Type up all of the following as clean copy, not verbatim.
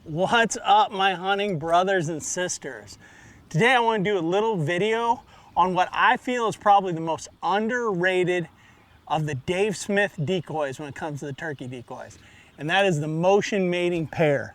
What's up, my hunting brothers and sisters? Today I want to do a little video on what I feel is probably the most underrated of the Dave Smith decoys when it comes to the turkey decoys, and that is the motion mating pair.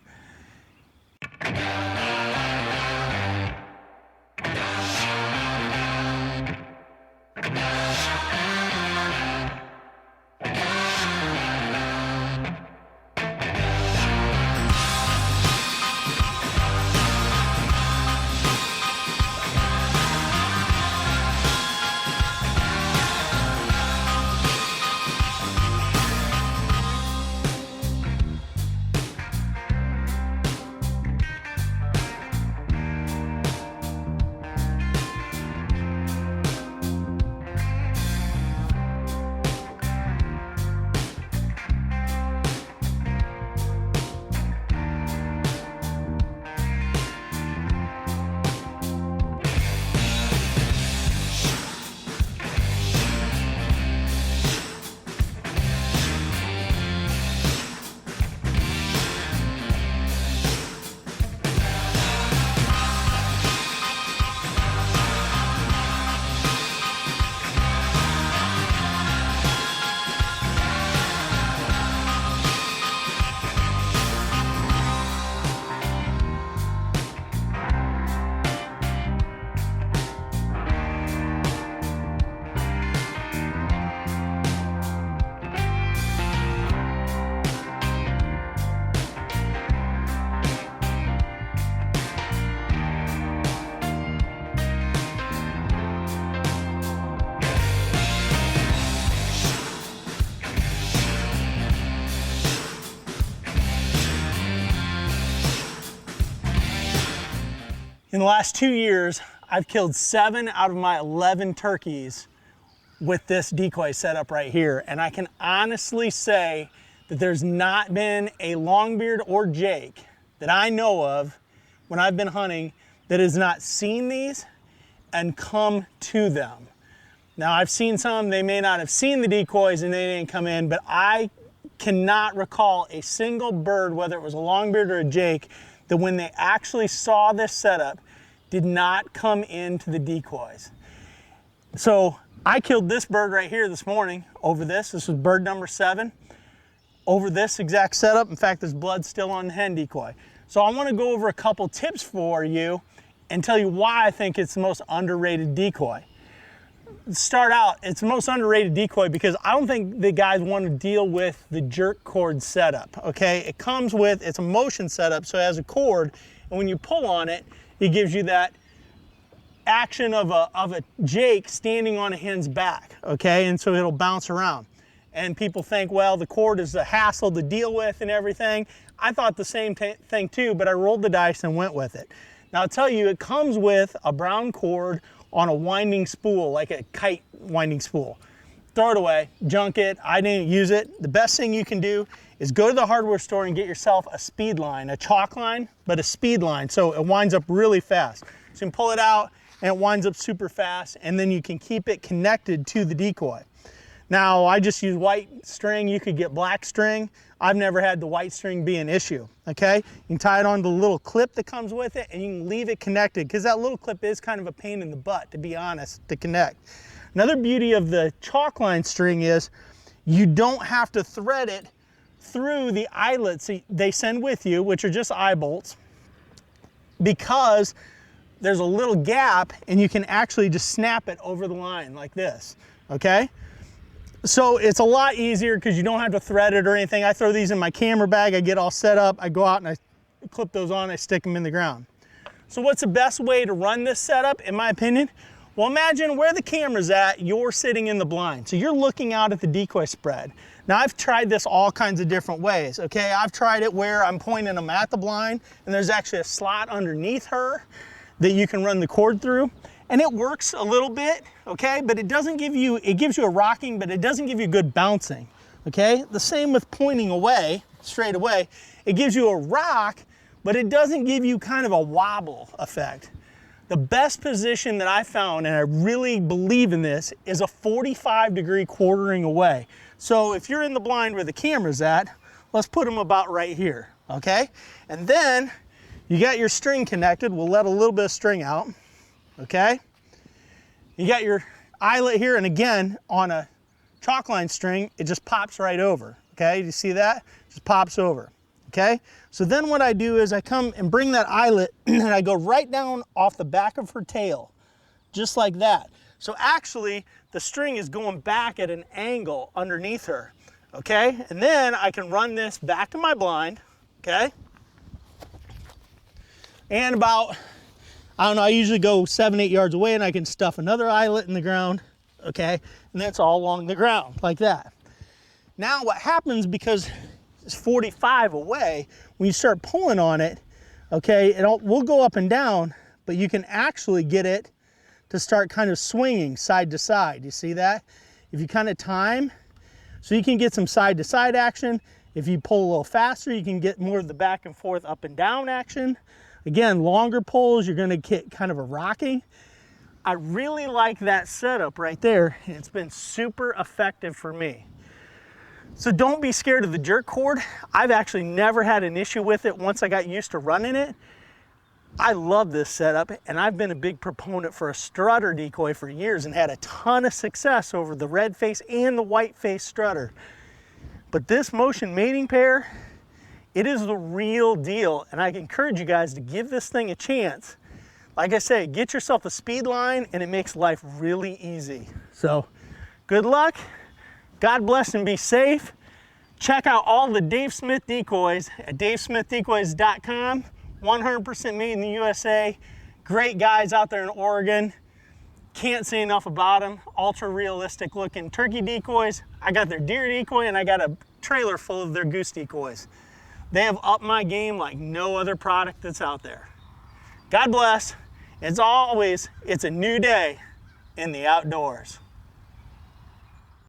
In the last 2 years, I've killed 7 out of my 11 turkeys with this decoy setup right here. And I can honestly say that there's not been a longbeard or Jake that I know of when I've been hunting that has not seen these and come to them. Now, I've seen some, they may not have seen the decoys and they didn't come in, but I cannot recall a single bird, whether it was a longbeard or a Jake, that when they actually saw this setup, did not come into the decoys. So I killed this bird right here this morning over this. This was bird number 7 over this exact setup. In fact, there's blood still on the hen decoy. So I want to go over a couple tips for you and tell you why I think it's the most underrated decoy. Start out, it's the most underrated decoy because I don't think the guys want to deal with the jerk cord setup, okay? It comes with, it's a motion setup, so it has a cord, and when you pull on it, it gives you that action of a Jake standing on a hen's back, okay? And so it'll bounce around. And people think, well, the cord is a hassle to deal with and everything. I thought the same thing too, but I rolled the dice and went with it. Now I'll tell you, it comes with a brown cord on a winding spool, like a kite winding spool. Throw it away, junk it, I didn't use it. The best thing you can do is go to the hardware store and get yourself a speed line, a chalk line, but a speed line, so it winds up really fast. So you can pull it out and it winds up super fast, and then you can keep it connected to the decoy. Now, I just use white string. You could get black string. I've never had the white string be an issue, okay? You can tie it on the little clip that comes with it, and you can leave it connected, because that little clip is kind of a pain in the butt, to be honest, to connect. Another beauty of the chalk line string is you don't have to thread it through the eyelets they send with you, which are just eye bolts, because there's a little gap, and you can actually just snap it over the line like this, okay? So it's a lot easier because you don't have to thread it or anything. I throw these in my camera bag, I get all set up, I go out and I clip those on, I stick them in the ground. So what's the best way to run this setup, in my opinion? Well, imagine where the camera's at, you're sitting in the blind. So you're looking out at the decoy spread. Now I've tried this all kinds of different ways, okay? I've tried it where I'm pointing them at the blind and there's actually a slot underneath her that you can run the cord through. And it works a little bit, okay? But it doesn't give you, it gives you a rocking, but it doesn't give you good bouncing, okay? The same with pointing away, straight away. It gives you a rock, but it doesn't give you kind of a wobble effect. The best position that I found, and I really believe in this, is a 45-degree quartering away. So if you're in the blind where the camera's at, let's put them about right here, okay? And then you got your string connected. We'll let a little bit of string out, okay? You got your eyelet here, and again, on a chalk line string, it just pops right over, okay? Do you see that? Just pops over, okay? So then what I do is I come and bring that eyelet and I go right down off the back of her tail, just like that. So actually, the string is going back at an angle underneath her, okay? And then I can run this back to my blind, okay? And about, I don't know, I usually go 7-8 yards away and I can stuff another eyelet in the ground, okay? And that's all along the ground, like that. Now what happens, because it's 45 away, when you start pulling on it, okay, we'll go up and down, but you can actually get it to start kind of swinging side to side. You see that? If you kind of time, so you can get some side to side action. If you pull a little faster, you can get more of the back and forth up and down action. Again, longer pulls, you're gonna get kind of a rocking. I really like that setup right there, and it's been super effective for me. So don't be scared of the jerk cord. I've actually never had an issue with it once I got used to running it. I love this setup, and I've been a big proponent for a strutter decoy for years and had a ton of success over the red face and the white face strutter. But this motion mating pair, it is the real deal, and I encourage you guys to give this thing a chance. Like I say, get yourself a speed line, and it makes life really easy. So good luck, God bless, and be safe. Check out all the Dave Smith decoys at davesmithdecoys.com. 100% made in the USA. Great guys out there in Oregon. Can't say enough about them. Ultra realistic looking turkey decoys. I got their deer decoy, and I got a trailer full of their goose decoys. They have upped my game like no other product that's out there. God bless. As always, it's a new day in the outdoors.